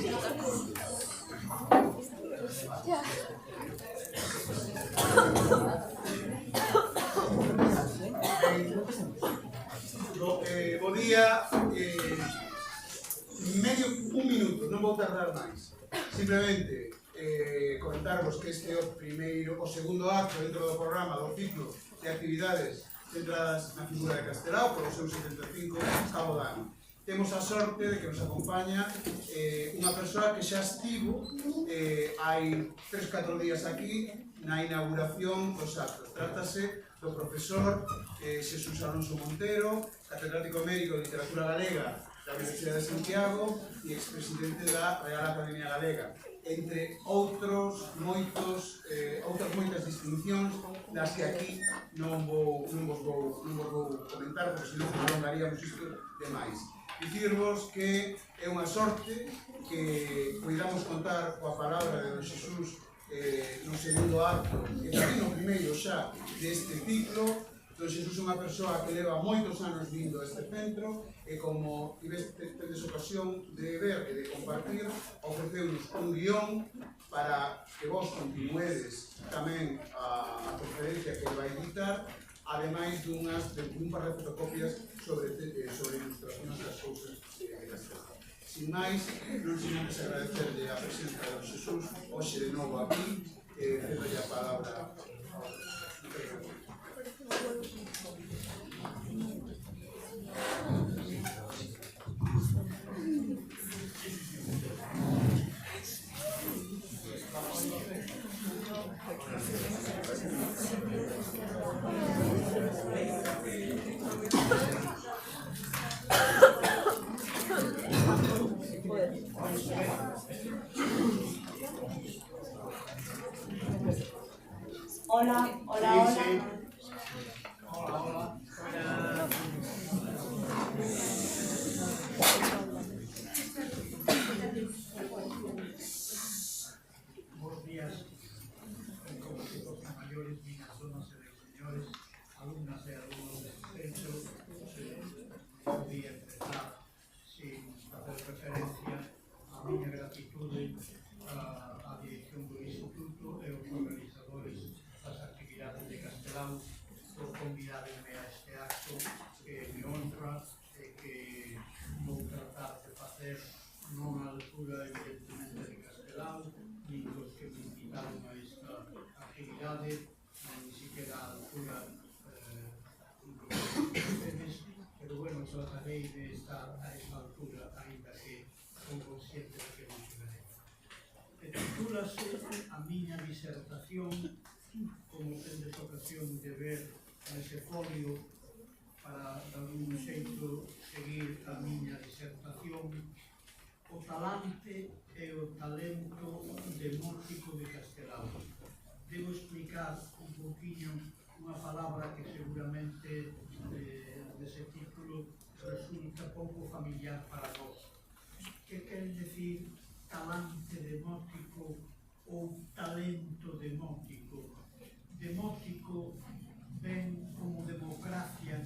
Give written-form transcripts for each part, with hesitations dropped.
Bo día, un minuto, non vou tardar máis. Simplemente comentarvos que este é o segundo acto dentro do programa do ciclo de actividades centradas na figura de Castelao polo seu 75 cabo de ano. Temos a sorte de que nos acompaña unha persoa que xa estivo hai 3-4 días aquí na inauguración dos actos. Trátase do profesor Xesús Alonso Montero, catedrático médico de Literatura Galega da Universidade de Santiago e expresidente da Real Academia Galega, entre outras moitas distincións das que aquí non vos vou comentar, porque senón prolongaríamos isto demais. Dicirvos que é unha sorte que poidamos contar coa palabra de don Xesús no segundo acto e tamén no primeiro xa deste ciclo. Don Xesús é unha persoa que leva moitos anos vindo a este centro e, como tedes ocasión de ver e de compartir, ofreceunos un guión para que vos continuedes tamén a conferencia que vai editar, ademais dun par de fotocopias sobre ilustracións das cousas de Castelao. Sin máis, non sin antes agradecerle a presencia de don Xesús hoxe de novo aquí, cedolle a palabra ao Hola. Buenos días, compañeros mayores, niñas, donas e señores, alumnas e alumnos deste centro. Podía empezar sin facer referencia a miña gratitude á dirección do Instituto e aos organizadores das actividades de Castelao por convidarme a este acto que me honra e que vou tratar de facer non á altura, evidentemente, de Castelao, nin dos que me invitaron a esta actividade, nin siquiera á altura de ustedes, pero bueno, tratarei de estar a esta altura, ainda que son consciente de que non chegarei. Titúlase a miña disertación, como tendes ocasión de ver nese folio, para de algún xeito seguir a miña disertación, o talante e o talento demótico de Castelao. Debo explicar un poquinho unha palabra que seguramente dese título resulta pouco familiar para vos. Que quer decir talante demótico ou talento demótico? Demótico ven como democracia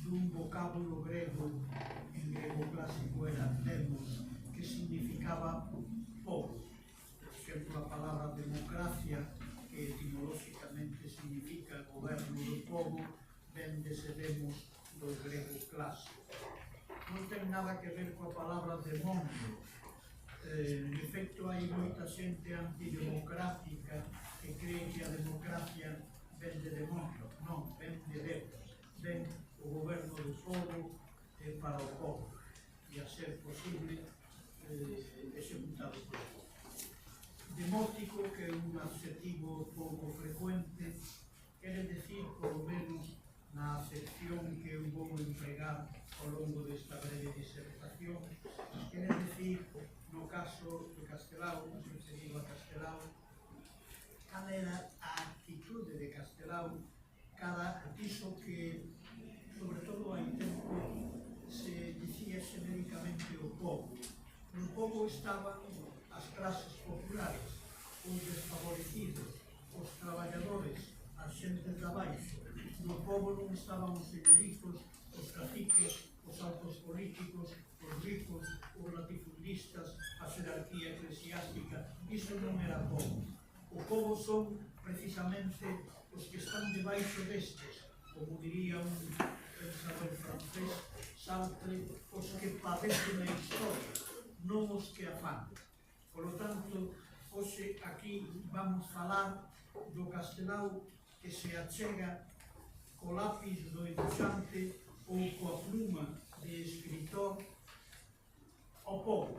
dun vocábulo grego, en grego clásico era demos, que significaba povo. Por exemplo, a palabra democracia, que etimolóxicamente significa goberno do povo, ven dese demos do grego clásico. Non ten nada que ver coa palabra demonio. En efecto, hai moita xente antidemocrática que cree que a democracia ven de demonio. Non, ven de Deus. Ven o goberno do povo para o povo e, a ser posible, executado polo povo. Demótico, que é un adjetivo pouco frecuente, quere decir, polo menos na acepción que eu vou empregar ao longo desta breve disertación, quere decir, no caso de Castelao, referido a Castelao, cal era a actitude de Castelao cada iso que, sobre todo hai tempo, se dicía xenéricamente o povo. No povo estaban as clases populares, os desfavorecidos, os traballadores, as xentes de abaixo. No povo non estaban os señoricos, os caciques, os altos políticos, os ricos, os latifundiarios. listas, a xerarquía eclesiástica, iso non era povo. O povo son precisamente os que están debaixo destes, como diría un pensador francés, Sartre, os que padecen a historia, non os que a fan. Por lo tanto, hoxe aquí vamos falar do castelao que se achega co lápiz do debuxante ou coa pluma de escritor ao povo.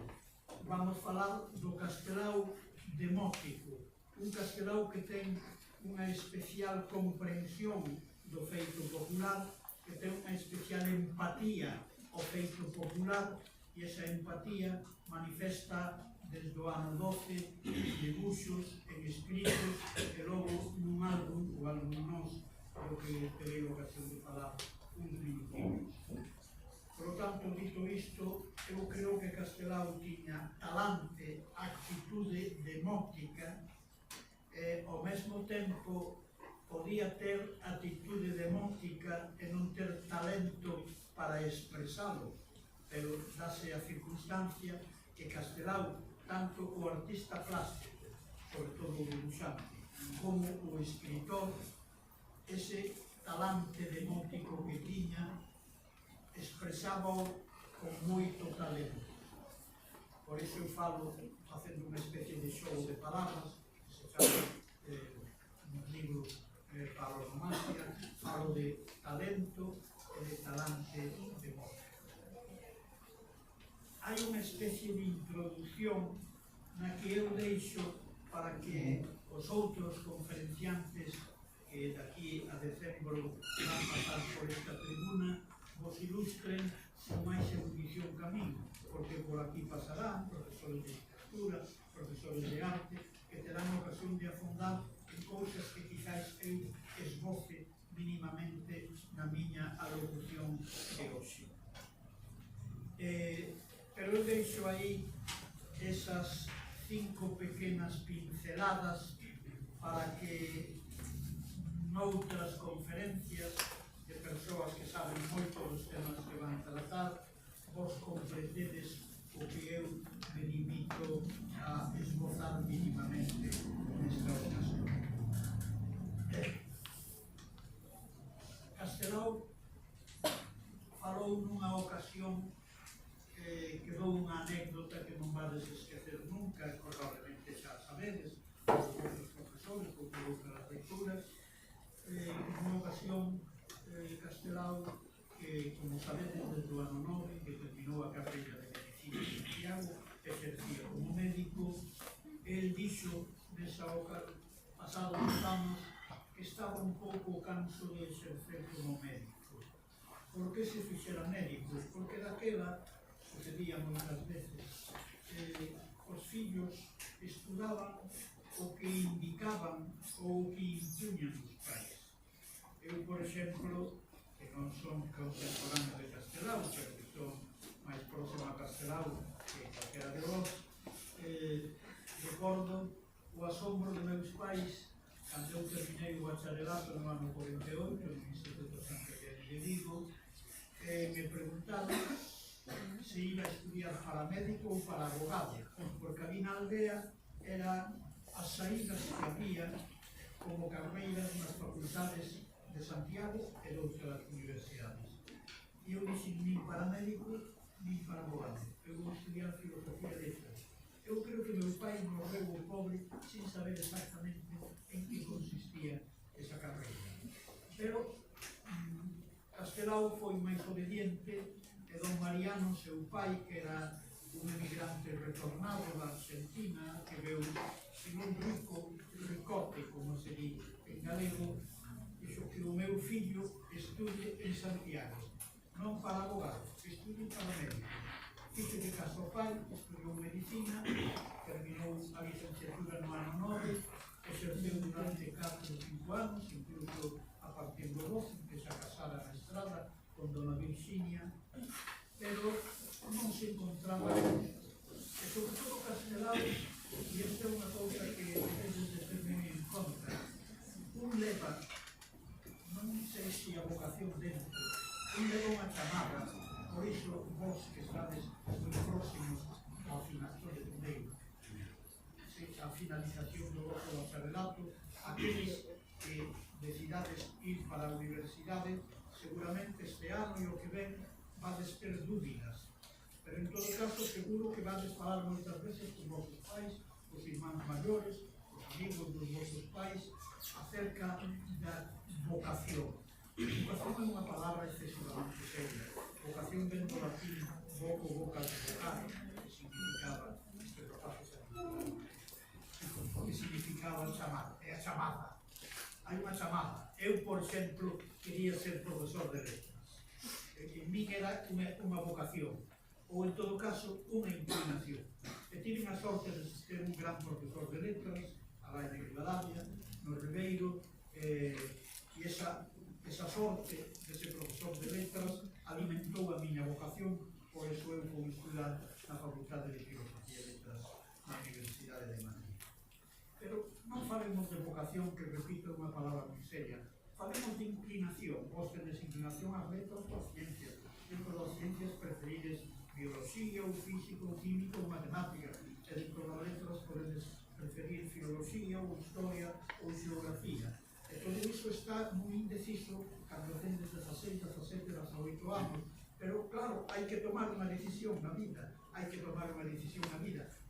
Vamos falar do castelao demótico, un castelao que ten unha especial comprensión do feito popular, que ten unha especial empatía ao feito popular, e esa empatía manifesta desde o ano 12 debuxos en escritos e logo nun álbum, o álbum Nos, do que terei ocasión de falar uns minutos. Por lo tanto, dito isto, eu creo que Castelao tiña talante, actitude demótica, e ao mesmo tempo podía ter actitude demótica e non ter talento para expresalo, pero dase a circunstancia que Castelao, tanto o artista plástico, sobre todo o dibuixante, como o escritor, ese talante demótico que tiña, expresaba con moito talento. Por iso eu falo, facendo unha especie de show de palabras, que se chama nos libros Paronomasia, falo de talento e de talante demótico. Hai unha especie de introducción na que eu deixo para que os outros conferenciantes que daqui a decembro van pasar por esta tribuna vos ilustren con máis erudición que a min, porque por aquí pasarán profesores de literatura, profesores de arte, que terán ocasión de afondar en cousas que quizás eu esboce mínimamente na miña alocución de hoxe. Pero eu deixo aí esas 5 pequenas pinceladas para que noutras conferencias de persoas que saben moito dos temas que van tratar vos comprendedes o que eu me limito a esbozar mínimamente nesta ocasión. Castelao falou nunha ocasión que dou unha anécdota que non vades esquecer nunca, probablemente xa sabedes, os outros profesores, ou por outras lecturas. Nunha ocasión, Castelao, que, como sabedes, desde o ano 9, que terminou a carreira de Medicina de Santiago, exercía como médico, el dixo nesa ocasión, pasados os anos, que estaba un pouco canso de exercer como médico. Por que se fixera médico? Porque daquela sucedía moitas veces os fillos estudaban o que indicaban ou o que impuñan os pais. Eu, por exemplo, que non son contemporáneo de Castelao, pero que son máis próximo a Castelao que calquera de vos, recordo o asombro de meus pais cando eu terminei o bacharelato no ano 48 no Instituto Santa Teresa de Vigo, me preguntaron se iba a estudiar para médico ou para abogado, porque ali na aldea eran as saídas que había como carreiras nas facultades de Santiago e de outras universidades. E eu dixen nin para médico, nin para abogado. Eu vou estudiar filosofía e letras. Eu creo que meu pai morreu o pobre sin saber exactamente en que consistía esa carreira. Pero Castelao foi máis obediente e don Mariano, seu pai, que era un emigrante retornado da Argentina, que veu en un ricote, como se di en galego, dixo que o meu fillo estude en Santiago, non para abogado, estude para médico. Fixo que caso o pai, estudiou medicina, terminou a licenciatura no ano 9, exerceu durante 4 ou 5 anos, incluso a partir do 12, que se casara na estrada con dona Virginia, pero non se encontraba, e sobre todo Castelao, e esta é unha cousa que debes de ter moi en conta, un leva, non sei se a vocación dentro, un leva unha chamada, por iso vos que estades moi próximos ao finalización do vosso bacharelato, aqueles que decidades ir para a universidade, seguramente este ano e o que ven vades ter dúbidas, pero en todo caso seguro que vades falar moitas veces con vosos pais, os irmáns maiores, os amigos dos vosos pais, acerca da vocación. Vocación é unha palabra excesivamente seria. Vocación ven do latín voco, vocas, vocare, que significaba, que significaba chamar, é a chamada. Hai unha chamada. Eu, por exemplo, quería ser profesor de letras. En mí era unha vocación, ou en todo caso, unha inclinación. E tive a sorte de ser un gran profesor de letras, alá en Rivadavia, no Ribeiro, e esa sorte de ser profesor de letras alimentou a miña vocación, por eso eu vou estudar na Facultade de Filosofía e Letras na Universidade de Madrid. Pero non falemos de vocación, que repito unha palabra moi seria, falemos de inclinación. Vos tedes inclinación ás letras ou ás ciencias. Dentro das ciencias preferides biología, ou físico, ou químico, ou matemática, e dentro das letras podedes preferir filoloxía, ou historia, ou xeografía. E todo iso está moi indeciso cando tendes 16, 17, 18 anos, pero claro, hai que tomar unha decisión na vida,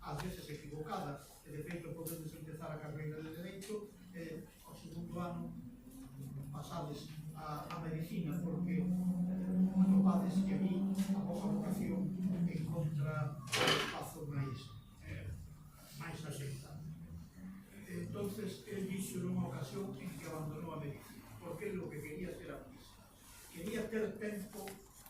ás veces equivocada, e de feito podedes empezar a carreira de Dereito e ao segundo ano pasades a medicina, porque atopades que vi a vosa vocación encontra espazo máis axeitado. Entonces, él dixo nunha ocasión en que abandonou a medicina, porque lo que quería ser artista. Quería ter tempo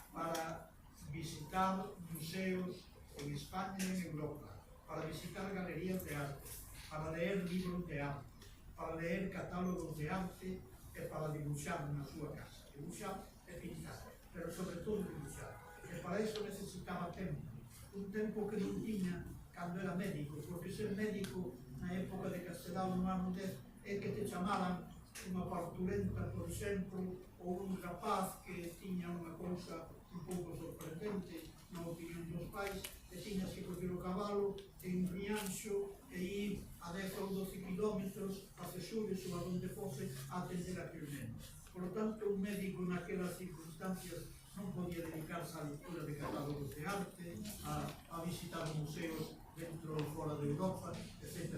para visitar museos en España e en Europa, para visitar galerías de arte, para leer libros de arte, para leer catálogos de arte e para dibuixar na súa casa. Dibuixar e pintar, pero sobre todo dibuixar. E para iso necesitaba tempo, un tempo que non tiña cando era médico, porque ser médico na época de Castelao no ano 10 é que te chamaban unha parturenta, por exemplo, ou un rapaz que tiña unha cousa un pouco sorprendente na opinión dos pais, e tiñas que coger o cabalo en Rianxo e ir a 10 ou 12 kilómetros a Cesures ou a donde fose a atender a aquel neno. Por lo tanto, un médico naquelas circunstancias non podía dedicarse á lectura de catálogos de arte, a visitar museos dentro ou fora de Europa, etc.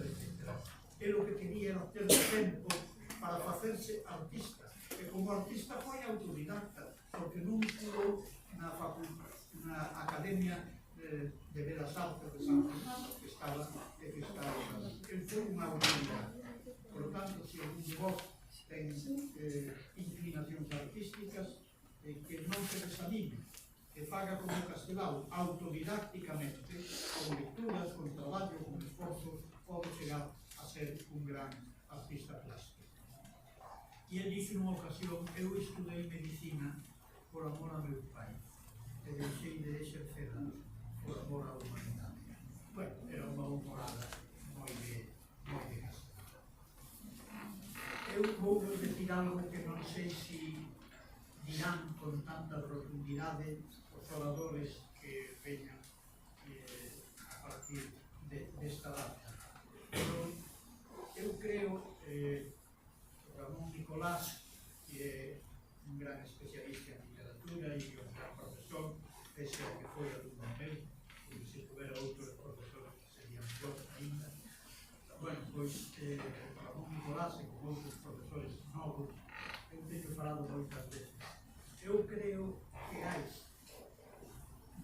E o que quería era ter tempo para facerse artista. E como artista foi autodidacta, porque non estudo na Academia de Belas Artes de San Fernando, que estaba. Él foi unha autodidacta. Por lo tanto, se algún de vos ten inclinacións artísticas, que non se desanime, que faga como Castelao, autodidácticamente, con lecturas, con traballo, con esforzo, pode chegar a ser un gran artista plástico. E ele dixo nunha ocasión: eu estudei medicina por amor ao meu pai, e deixei de exercera por amor á humanidade. Bueno, era unha humorada moi de Castelao. Eu vou repetir algo que non sei se dirán con tanta rotundidade os oradores que veñan a partir desta data. Pero eu creo Ramón Nicolás, que é un gran especialista en literatura e un gran profesor, pese a que foi alumno meu, porque se tuviera outros profesores que serían mellor ainda. Bueno, pois Ramón Nicolás e con outros profesores novos, eu teño falado moitas veces. Eu creo que hai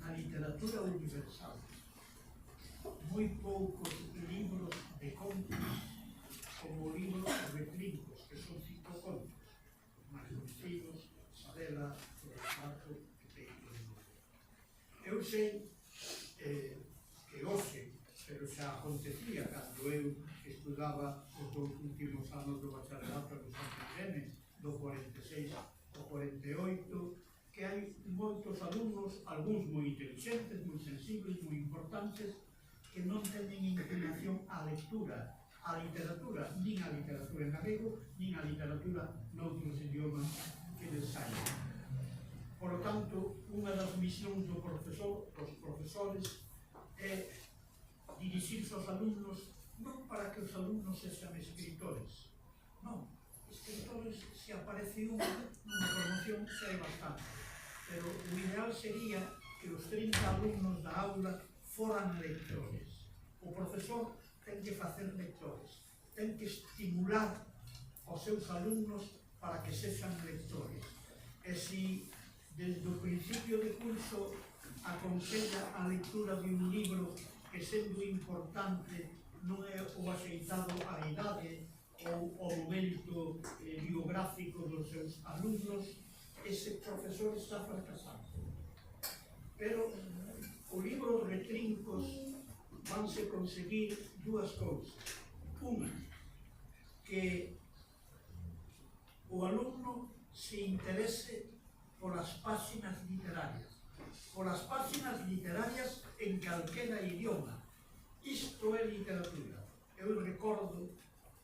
na literatura universal moi poucos libros de contos como libros de trincos, que son 5 contos máis conhecidos: Isabela, o retrato e Peito de Luz. Eu sei que hoxe, pero xa acontecía cando eu estudaba os 2 últimos anos do bacharelato no San Vicente, do 46 ao 48, que hai moitos alumnos, algúns moi inteligentes, moi sensibles, moi importantes, que non teñen inclinación á lectura, á literatura, nin a literatura en galego, nin a literatura noutros idiomas que les saian. Por lo tanto, unha das misións dos profesores é dirixirse aos alumnos non para que os alumnos sexan escritores, non, escritores se aparece unha nunha promoción se hai bastante, pero o ideal sería que os 30 alumnos da aula foran lectores. O profesor ten que facer lectores, ten que estimular aos seus alumnos para que sexan lectores. E se desde o principio de curso aconsella a lectura de un libro que, sendo importante, non é o axeitado á idade ou ao momento biográfico dos seus alumnos, ese profesor está fracasando. Pero o libro Retrincos vanse conseguir dúas cousas. Unha, que o alumno se interese polas páxinas literarias. Polas páxinas literarias en calquera idioma. Isto é literatura. Eu recordo,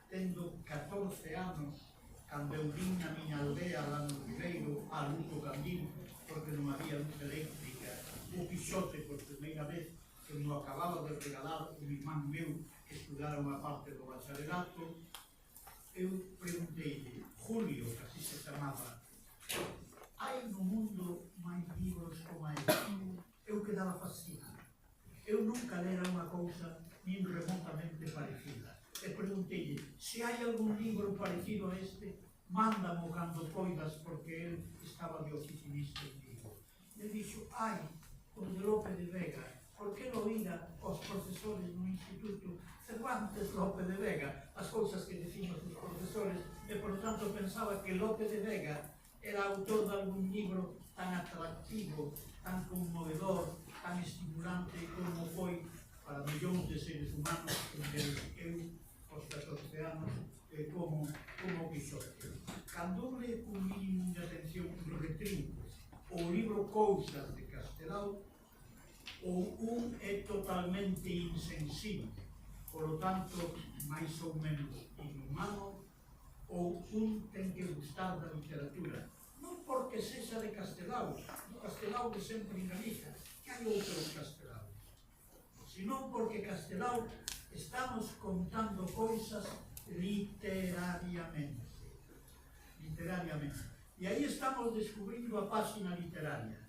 tendo 14 anos, cando eu vim a miña aldea lá no Ribeiro, a Luto Candil, porque non había luz eléctrica, o Quixote por primeira vez, que me acababa de regalar un irmán meu que estudara unha parte do bacharelato, eu pregunteille, Julio, que así se chamaba, hai no mundo máis libros como este? Eu quedaba fascinado. Eu nunca lera unha cousa nin remotamente parecida. E pregunteille, se hai algún libro parecido a este, mándamo cando poidas, porque el estaba de oficinista en Vigo. E dixo, hai, o de Lope de Vega, por que non ira aos profesores no instituto Cervantes Lope de Vega, as cousas que decimos os profesores, e por tanto pensaba que Lope de Vega era autor de algún libro tan atractivo, tan conmovedor, tan estimulante como foi para millóns de seres humanos, entre eu, aos 14 anos, como o Quixote. Cando le un mínimo de atención Retrincos, o libro Cousas de Castelao, ou un é totalmente insensible, polo tanto, máis ou menos inhumano, ou un ten que gustar da literatura, non porque sexa de Castelao, o Castelao de sempre en Galicia, que hai outros Castelaos, senón porque Castelao estamos contando cousas literariamente. E aí estamos descubrindo a páxina literaria.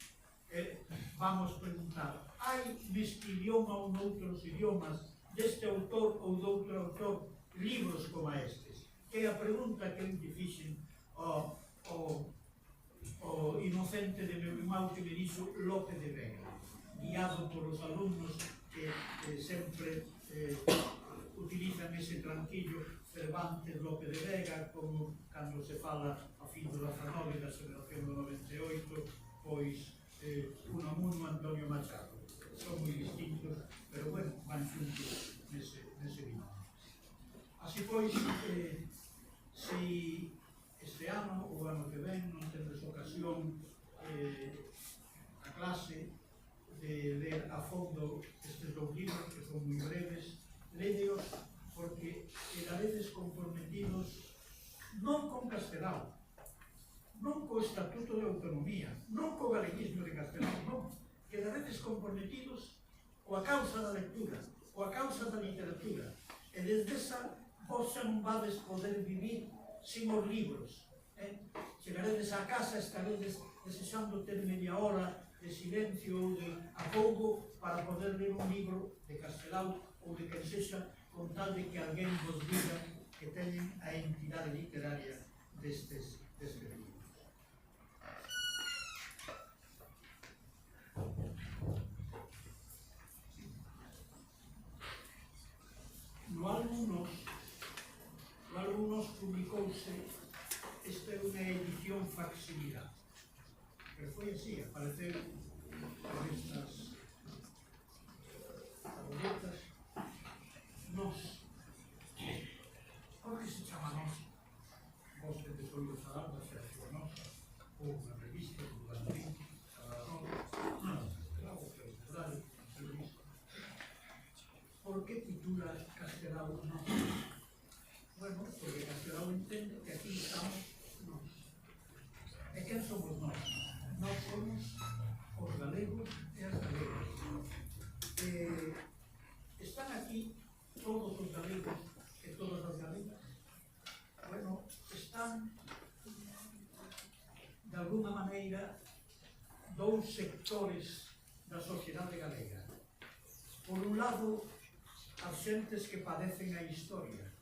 Vamos preguntar, hai neste idioma ou noutros idiomas, deste autor ou doutro autor, libros como estes? Que é a pregunta que eu lle fixen ao inocente de meu irmão que me dixo Lope de Vega, guiado polos alumnos que sempre utilizan ese tranquillo Cervantes Lope de Vega, como cando se fala a fin do 19 da xeración do 98, pois Unamuno Antonio Machado. Son moi distintos, pero bueno, van xuntos nese binomio. Así pois, se este ano ou ano que ven non tendes ocasión a clase de ler a fondo estes dous libros, que son moi breves, lédeos porque quedaredes comprometidos non con Castelao, non co Estatuto de Autonomía, non co galeguismo de Castelao, non. Quedaredes comprometidos coa causa da lectura, coa causa da literatura. E desde esa, vos xa non vades poder vivir sin os libros. Chegaredes á casa, estaredes desexando ter media hora de silencio ou de apougo para poder ler un libro de Castelao ou de quen sexa, con tal de que alguén vos diga que teñen a entidade literaria destes libros. No Alumnos publicouse, esta é unha edición facsimilada, pero foi así, apareceron estas tabletas. Nos, por que se chama Nos? Vos tedes oído falar da Sergio Nos, ou na revista do Gandín, por que titula Castelao Nos? Bueno, porque Castelao entende que aquí estamos nós. E quen somos nós? Nós somos os galegos e as galegas. Están aquí todos os galegos e todas as galegas? Bueno, están, de alguna maneira, dous sectores da sociedade galega. Por un lado, as xentes que padecen a historia,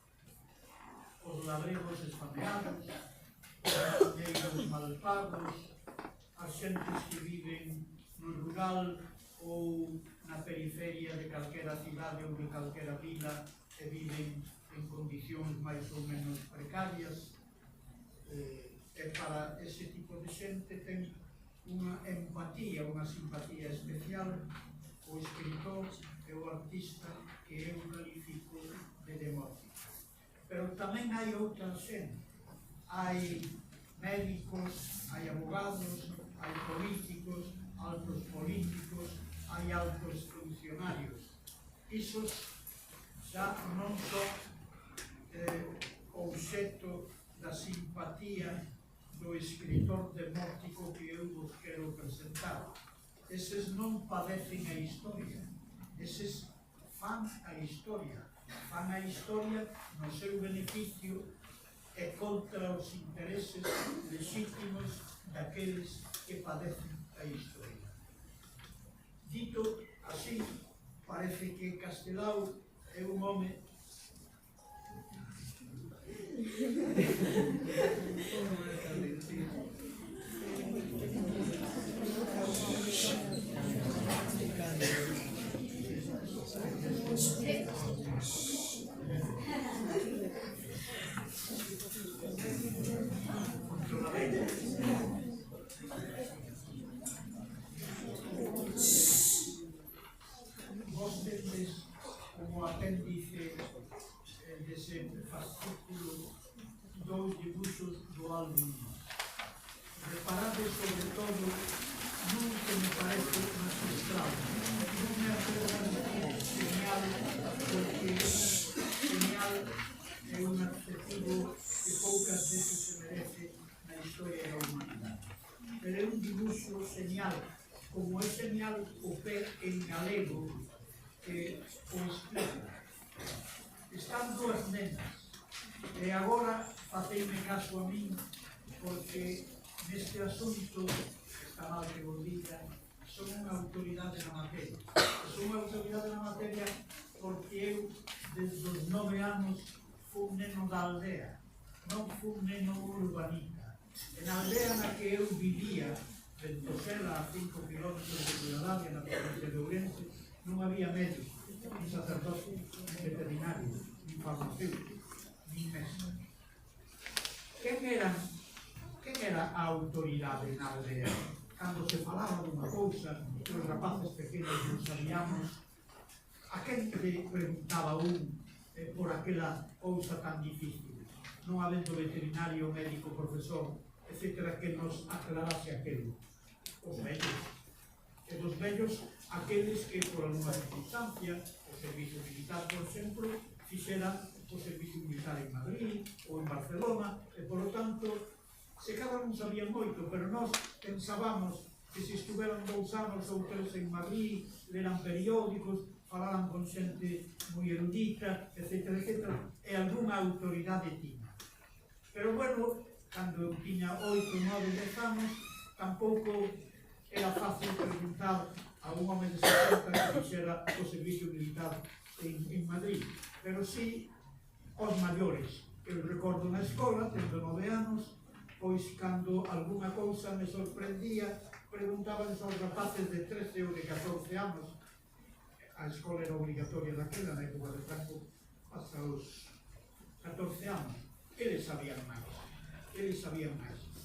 os labregos esfameados, os negros mal pagos, as xentes que viven no rural ou na periferia de calquera cidade ou de calquera vila e viven en condicións máis ou menos precarias. E para ese tipo de xente ten unha empatía, unha simpatía especial o escritor e o artista que eu califico de demótica. Pero tamén hai outra xente. Hai médicos, hai abogados, hai políticos, altos políticos, hai altos funcionarios. Isos xa non son obxecto da simpatía do escritor demótico que eu vos quero presentar. Eses non padecen a historia, eses fan a historia no seu beneficio e contra os intereses legítimos daqueles que padecen a historia. Dito así, parece que Castelao é un home vos tendes como apéndice dese fascículo dous dibuxos do álbum. Reparade sobre todo nun que me parece magistral, nun é absolutamente genial, porque genial é un adjetivo que poucas veces se merece na historia da humanidade. Pero é un dibuxo genial, como é genial o pé en galego que o explica. Están dúas nenas, e agora faceime caso a min, porque neste asunto, está mal que vos diga, son unha autoridade na materia. Son unha autoridade na materia porque eu, desde os 9 anos, fui neno da aldea, non fui neno urbanita. En a aldea na que eu vivía, Ventosela, a 5 km de Cuidadavia, na provincia de Ourense, non había médico, ni sacerdote, ni veterinario, ni farmacéutico, ni mestre. Quen era a autoridade na aldea? Cando se falaba dunha cousa, que os rapaces pequenos non sabíamos, a quen le preguntaba un por aquela cousa tan difícil? Non habendo veterinario, médico, profesor, etcétera, que nos aclarase aquelo. Os vellos. E dos vellos, aqueles que, por alguma circunstancia, o servicio militar, por exemplo, fixeran o servicio militar en Madrid ou en Barcelona, e, por lo tanto, se cada non sabían moito, pero nós pensábamos que se estuveran 2 anos ou 3 en Madrid, leran periódicos, falaran con xente moi erudita, etcétera, etcétera, e algunha autoridade tiña. Pero, bueno, cando eu tiña 8, 9, 10 anos, tampouco era fácil preguntar a un home de 60 que fixera o servicio militar en Madrid. Pero sí, os maiores. Eu recordo na escola, tendo 9 anos, pois cando algunha cousa me sorprendía, preguntaban aos rapaces de 13 ou de 14 anos, a escola era obligatoria daquela, na época de Franco, hasta os 14 anos, eles sabían máis.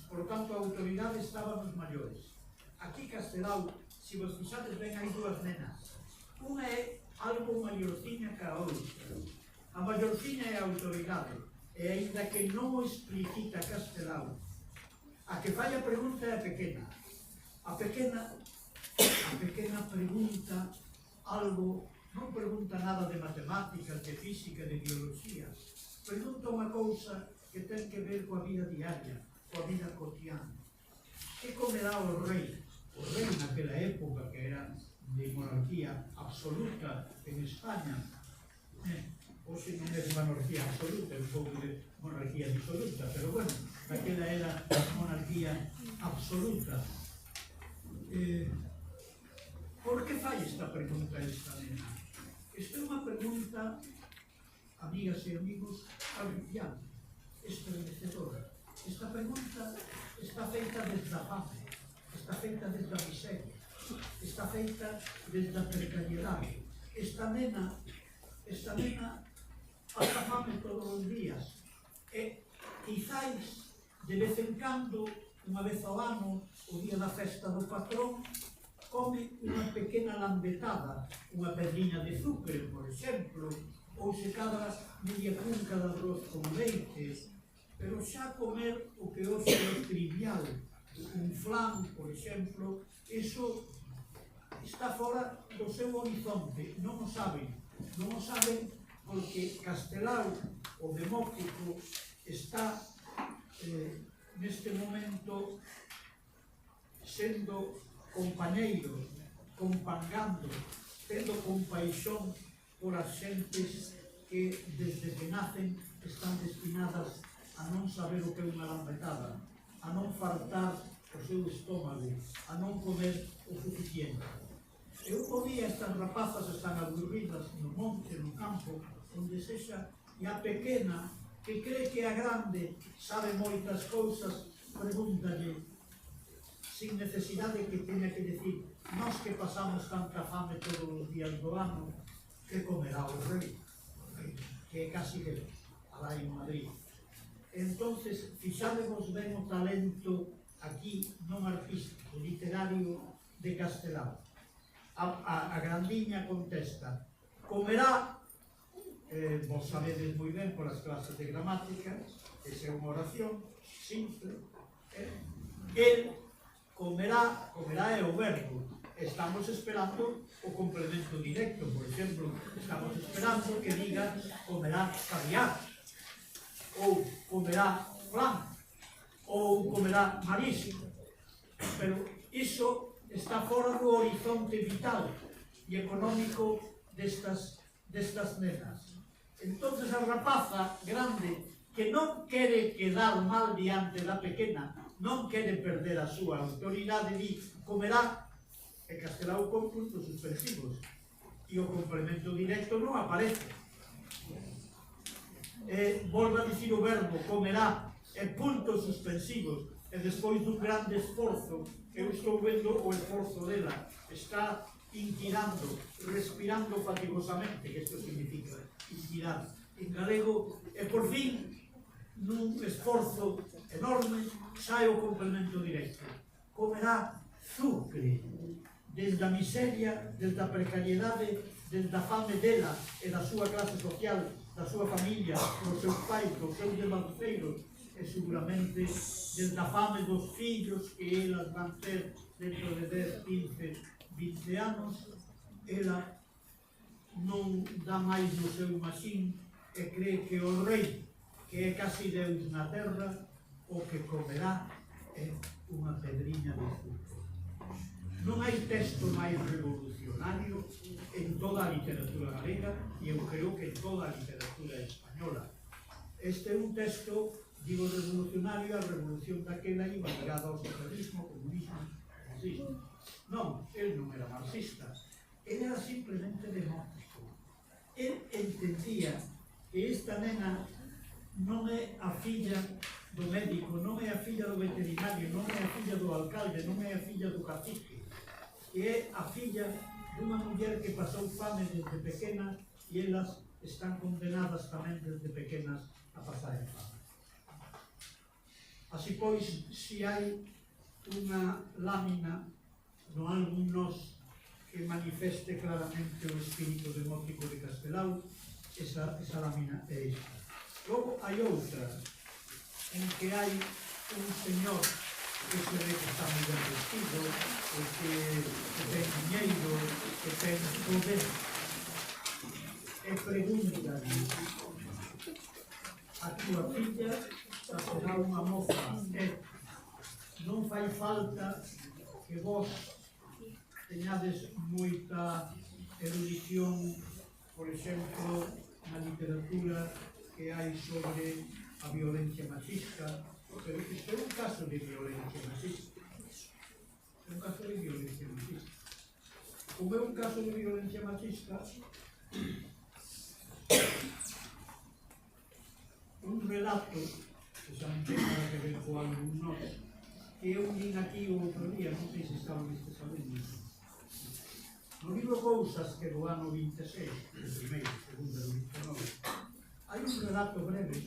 Por lo tanto, a autoridade estaba nos maiores. Aquí, Castelao, se vos fixades ben, hai 2 nenas. Unha é algo maiorciña que a outra. A maiorciña é a autoridade, e aínda que non o explicita Castelao, a que fai a pregunta é a pequena. A pequena pregunta algo, non pregunta nada de matemáticas, de física, de biología. Pregunta unha cousa que ten que ver coa vida diaria, coa vida cotidiana. Que comerá o rei? O rei naquela época, que era de monarquía absoluta en España, hoxe non é monarquía absoluta, é un pouco de monarquía absoluta, pero bueno, aquela era monarquía absoluta. Por que fai esta pregunta esta nena? Esta é unha pregunta, amigas e amigos, arrepiante, estremecedora. Esta pregunta está feita desde a fame, está feita desde a miseria, está feita desde a precariedade. Esta nena pasa fame todos os días e quizáis de vez en cando, unha vez ao ano, o día da festa do patrón, come unha pequena lambetada, unha pedriña de azúcar, por exemplo, ou se cadra media cunca de arroz con leite, pero xa comer o que hoxe é trivial, un flan, por exemplo, iso está fora do seu horizonte, non o saben porque Castelao, o demótico, está neste momento sendo compañeiros, compangando, tendo compaixón por as xentes que desde que nacen están destinadas a non saber o que é unha lambetada, a non fartar o seu estómago, a non comer o suficiente. Eu podía, estas rapazas están aburridas no monte, no campo, onde sexa, e a pequena, que cree que a grande sabe moitas cousas, pregúntalle, sin necesidade que teña que decir, nós que pasamos tanta fame todos os días do ano, que comerá o rei, que é casi que alá en Madrid. Entonces, fixádevos ben o talento aquí, non artístico, literario de Castelao. A grandiña contesta, comerá, vos sabedes moi ben por as clases de gramática, esa é unha oración simple, el comerá é o verbo, estamos esperando o complemento directo, por exemplo, estamos esperando que diga comerá caviar, ou comerá flan, ou comerá marisco, pero iso está fora do horizonte vital e económico destas nenas. Entonces a rapaza grande que non quere quedar mal diante da pequena, non quere perder a súa autoridade, di comerá, e Castelao con puntos suspensivos, e o complemento directo non aparece. Volve a dicir o verbo comerá, e puntos suspensivos, e despois dun grande esforzo, eu estou vendo o esforzo dela, está inquirando, respirando fatigosamente, que isto significa inquirar en galego, e por fin, nun esforzo enorme, sai o complemento directo. Comerá zucre, desde a miseria, desde a precariedade, desde a fame dela e da súa clase social, da súa familia, dos seus pais, dos seus devanceiros, e seguramente desde a fame dos fillos que elas van ter dentro de 10, 15, 20 anos, ela non dá máis no seu machín e cree que o rei, que é casi Deus na terra, o que comerá é unha pedriña de azúcar. Non hai texto máis revolucionario en toda a literatura galega e eu creo que en toda a literatura española. Este é un texto, digo revolucionario, a revolución daquela iba ligada ao socialismo, comunismo, marxismo. Non, el non era marxista, el era simplemente demótico. El entendía que esta nena non é a filla do médico, non é a filla do veterinario, non é a filla do alcalde, non é a filla do cacique, que é a filla dunha muller que pasou fame desde pequena e elas están condenadas tamén desde pequenas a pasar en fame. Así pois, si hai unha lámina no álbum Nos que manifeste claramente o espírito demótico de Castelao, esa lámina é esta. Logo hai outra, en que hai un señor que se ve que está moi ben vestido, que ten diñeiro, que ten poder, e pregúntale, a túa filla será unha moza, e non fai falta que vos teñades moita erudición, por exemplo, na literatura que hai sobre a violencia machista, pero isto é un caso de violencia machista. É un caso de violencia machista. Como é un caso de violencia machista, un relato que xa non ten nada que ver co alumnos, que eu vin aquí o outro día, non sei se estaban estes alumnos. No libro Cousas, que do ano 26, o primeiro, segundo do 29, hai un relato breve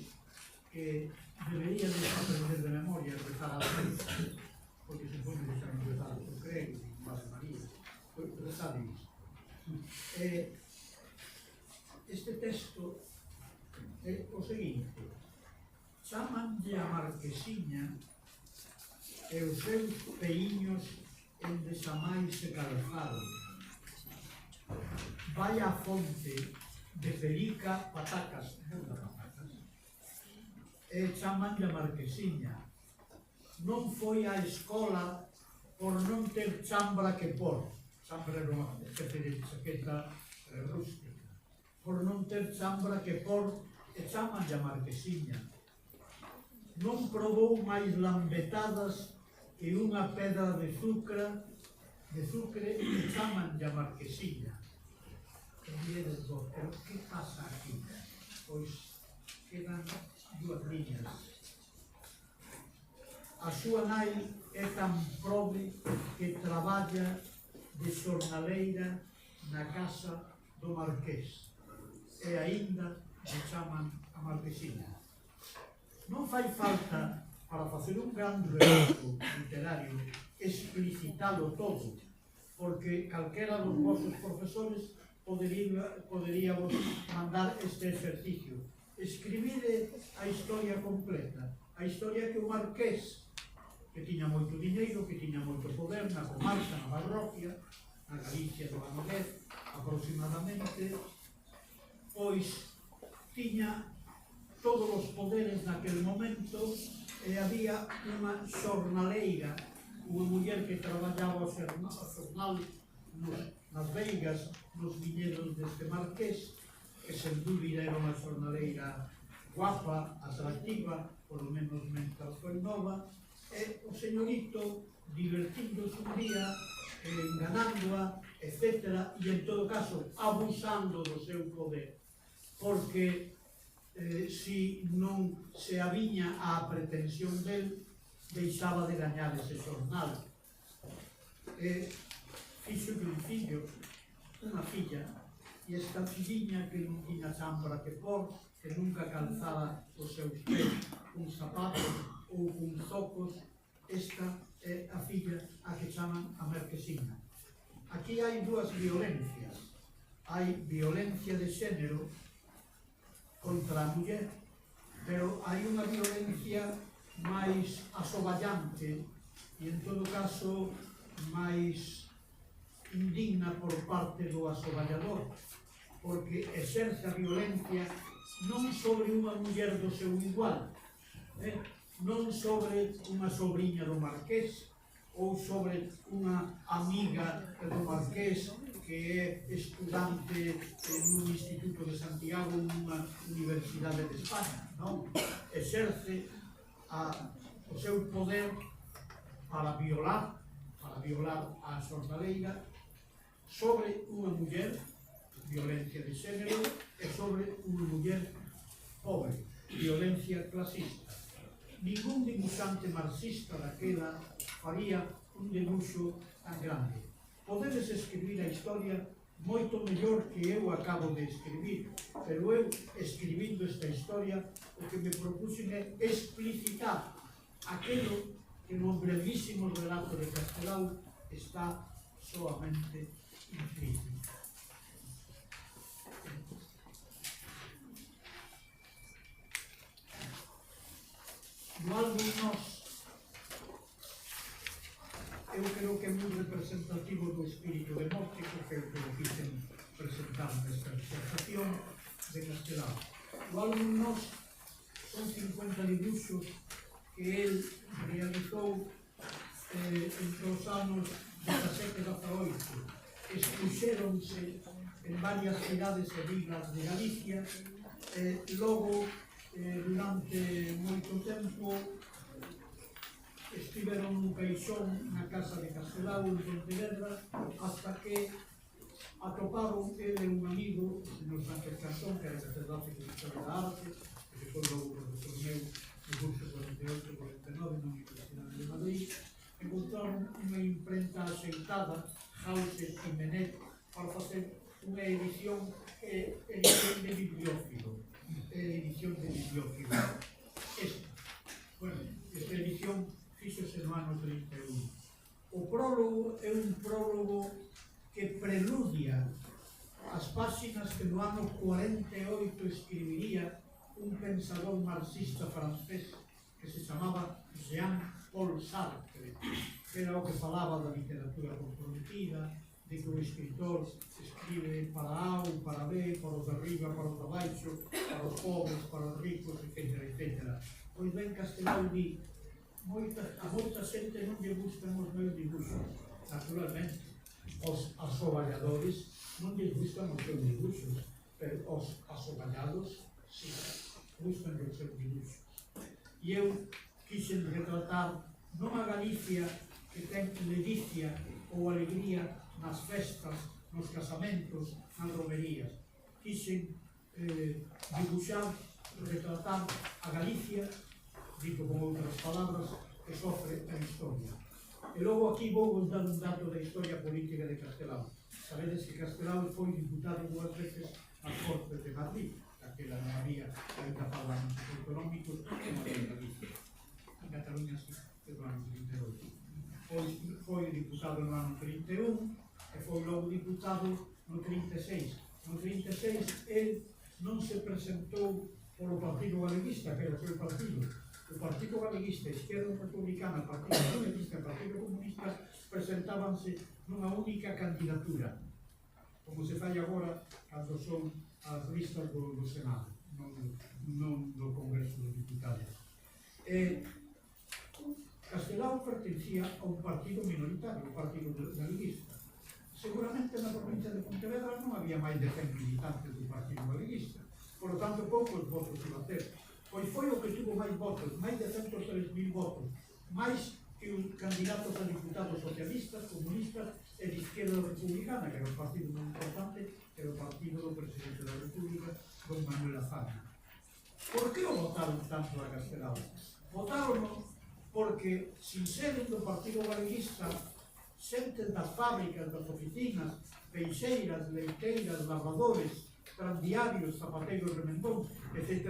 que debería de aprender de memoria, rezar a Deus, porque supoño que xa non rezar o crego, Madre María, rezar isto. Este texto é o seguinte: chamanlle a Marquesiña e os seus peíños ende xamais se calzaron. Vai a fonte de Perica Patacas, e chamanlle a Marquesiña. Non foi á escola por non ter chambra que por. Chambra era unha especie de chaqueta rústica. Por non ter chambra que por, e chamanlle a Marquesiña. Non probou máis lambetadas que unha pedra de sucre, e chamanlle a Marquesiña. E diredes vos, pero que pasa aquí? Pois quedan dúas liñas. A súa nai é tan probe que traballa de xornaleira na casa do Marqués, e aínda se chaman a Marquesiña. Non fai falta, para facer un gran relato literario, explicitalo todo, porque calquera dos vosos profesores poderíamos mandar este exercicio. Escribide a historia completa, a historia que o Marqués, que tiña moito diñeiro, que tiña moito poder na comarca, na parroquia, na Galicia do ano 10, aproximadamente, pois tiña todos os poderes naquele momento, e había unha xornaleira, unha muller que traballaba o xornal nas veigas, nos viñedos deste Marqués, que sen dúbida era unha xornaleira guapa, atractiva, polo menos mentre foi nova, e o señorito divertíndose un día, enganándoa, etc., e en todo caso abusando do seu poder, porque si non se aviña á pretensión del, deixaba de gañar ese xornal. Fixo que un fillo, unha filla, e esta filliña que non tiña chambra que por, que nunca calzaba os seus pés un zapato ou un zocos, esta é a filla a que chaman a Marquesiña. Aquí hai dúas violencias. Hai violencia de xénero contra a muller, pero hai unha violencia máis asoballante e, en todo caso, máis indigna por parte do asoballador, porque exerce a violencia non sobre unha muller do seu igual, non sobre unha sobrinha do Marqués ou sobre unha amiga do Marqués que é estudante nun instituto de Santiago ou nunha universidade de España, non? Exerce o seu poder para violar a xornaleira sobre unha muller, violencia de xénero, e sobre unha muller pobre, violencia clasista. Ningún dibuixante marxista daquela faría un dibuixo tan grande. Podedes escribir a historia moito mellor que eu acabo de escribir, pero eu, escribindo esta historia, o que me propuxen é explicitar aquilo que no brevísimo relato de Castelao está soamente implícito. No álbum Nós, eu creo que é moi representativo do espírito demócratico, que é o que quixen presentar nesta disertación de Castelao. O álbum Nós son 50 dibuixos que el realizou entre os anos 17 e 18. Expuxéronse en varias cidades e vilas de Galicia. Logo, durante moito tempo, estiveron nun caixón na casa de Castelao, en Pontevedra, hasta que atoparon ele un amigo, o señor Sánchez Cantón, que era catedrático de Historia da Arte, que foi logo profesor meu no curso 48-49 na Universidade de Madrid. Encontraron unha imprenta axeitada, Jauze e Menet, para facer unha edición de bibliófilo. Edición de bibliófilo. Esta edición fíxose no ano 31. O prólogo é un prólogo que preludia as páxinas que no ano 48 escribiría un pensador marxista francés que se chamaba Jean-Paul Sartre, que era o que falaba da literatura comprometida, de que o escritor escribe para A ou para B, para os de arriba, para os de baixo, para os pobres, para os ricos, etc. Pois ben, Castelao di, a moita xente non lle gustan os meus dibuixos. Naturalmente, os asoballadores non lle gustan os seus dibuixos, pero os asoballados, sí, gustan os seus dibuixos. E eu quixen retratar non a Galicia que ten ledicia ou alegría nas festas, nos casamentos, nas romerías. Quixen dibuixar, retratar a Galicia, dito con outras palabras, que sofre a historia. E logo aquí vou vos dar un dato da historia política de Castelao. Sabedes que Castelao foi diputado 2 veces ás Cortes de Madrid, daquela non había ainda parlamentos autonómicos como a de Galicia. En Cataluña sí, no ano 38. Foi diputado no ano 31 e foi logo diputado no 36. No 36 el non se presentou polo Partido Galeguista, que era o seu partido. O Partido Galeguista, Esquerda Republicana, Partido Galeguista e Partido Comunista presentábanse nunha única candidatura, como se fai agora cando son as listas do Senado, non do Congreso dos Diputados. Castelao pertencía a un partido minoritario, o Partido Galeguista. Seguramente na provincia de Pontevedra non había máis de 100 militantes do Partido Galeguista, por lo tanto poucos votos iba a ter. Pois foi o que tuvo máis votos, máis de 103.000 votos, máis que os candidatos a diputados socialistas, comunistas e de Izquierda Republicana, que era un partido moi importante, que era o partido do presidente da República, don Manuel Azaña. Por que o votaron tanto a Castelao? Votaron porque, sin ser do Partido Galeguista, xentes das fábricas, das oficinas, peixeiras, leiteiras, lavadores, tranviarios, zapateiros remendón, etc.,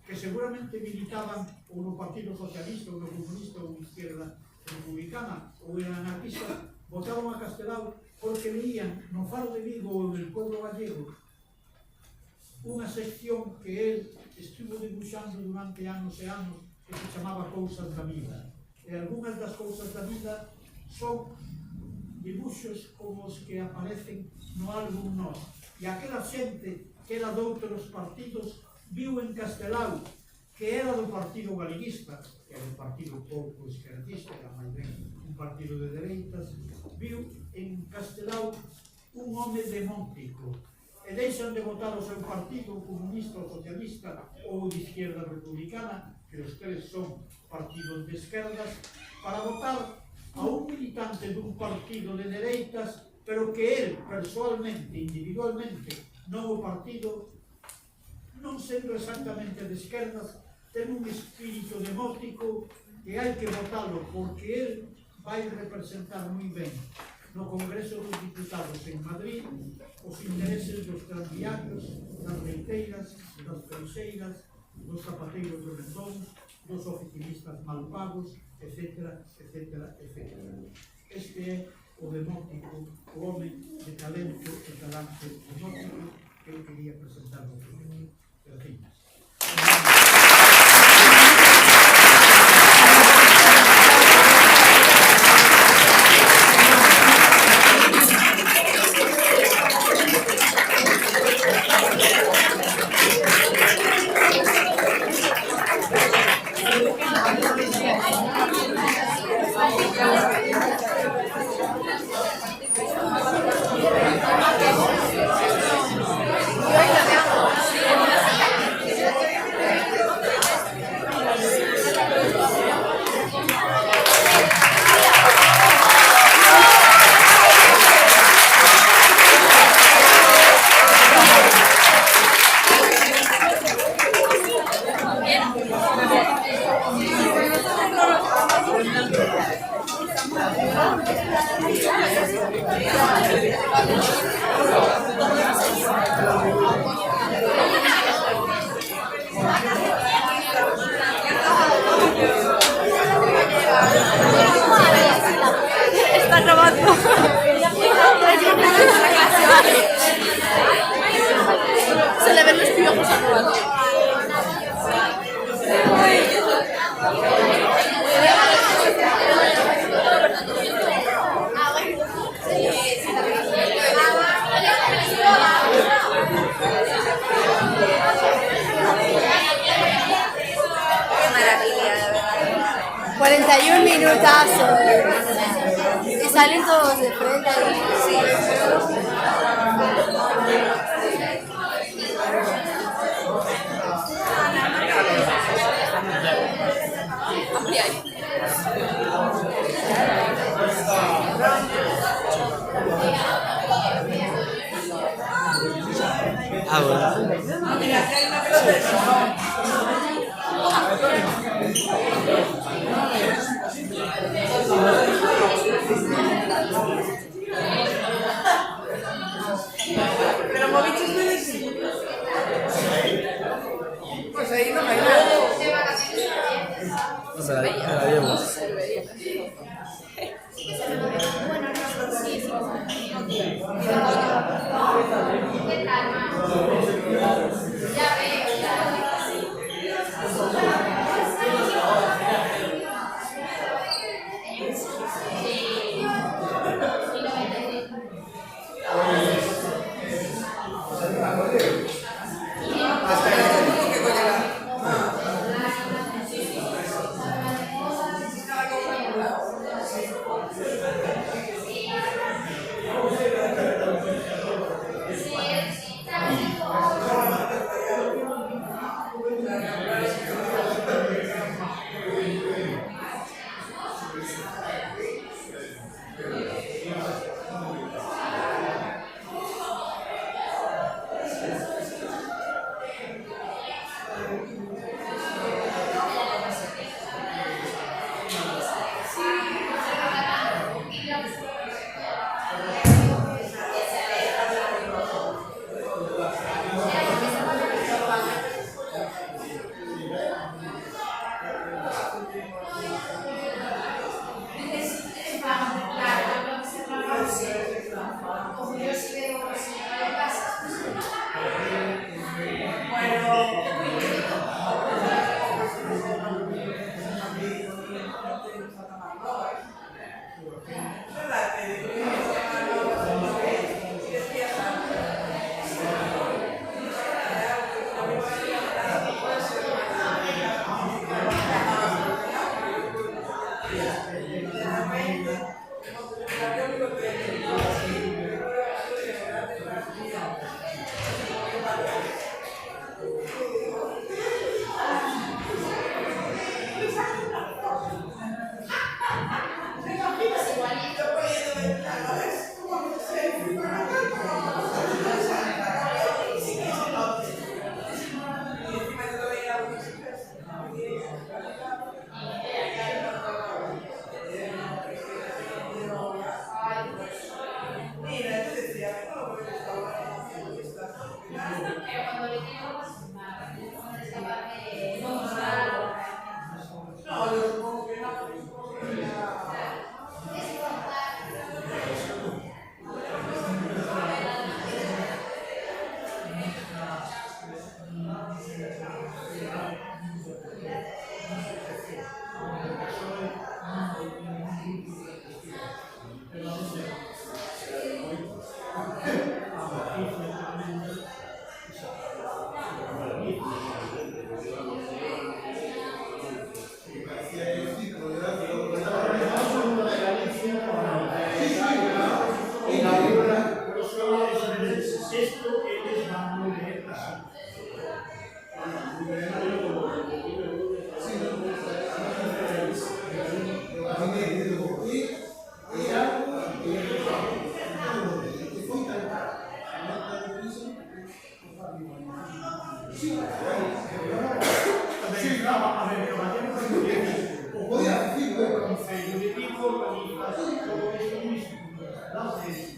que seguramente militaban ou no Partido Socialista, ou no Comunista, ou na Izquierda Republicana, ou eran anarquistas, votaron a Castelao porque leían no Faro de Vigo ou no Pueblo Gallego unha sección que él estuvo dibuixando durante anos e anos que se chamaba Cousas da Vida. E algunhas das cousas da vida son dibuixos como os que aparecen no álbum Nós. E aquela xente que era doutros partidos viu en Castelao, que era do Partido Galeguista, que era un partido pouco esquerdista, era máis ben un partido de dereitas, viu en Castelao un home demóntico, e deixan de votar o seu partido comunista ou socialista ou de Izquierda Republicana, que os tres son partidos de esquerdas, para votar a un militante dun partido de dereitas, pero que él, personalmente, individualmente, non o partido, non sendo exactamente de esquerdas, ten un espírito demótico que hai que votalo, porque él vai representar moi ben no Congreso dos Diputados en Madrid os intereses dos tranviarios, das leiteiras, das peixeiras, dos zapateiros de rendón, dos oficinistas mal pagos, etc. Este é o demótico, o home de talento e talante demótico que eu quería presentar no primeiro. Gracias. 41 minutazos. Y salen todos de frente. Sí. Ah, bueno. Pero moviches de decir. Pues ahí no hay nada. Me la llevo. Consello de Vigo, organización, todo isto mismo,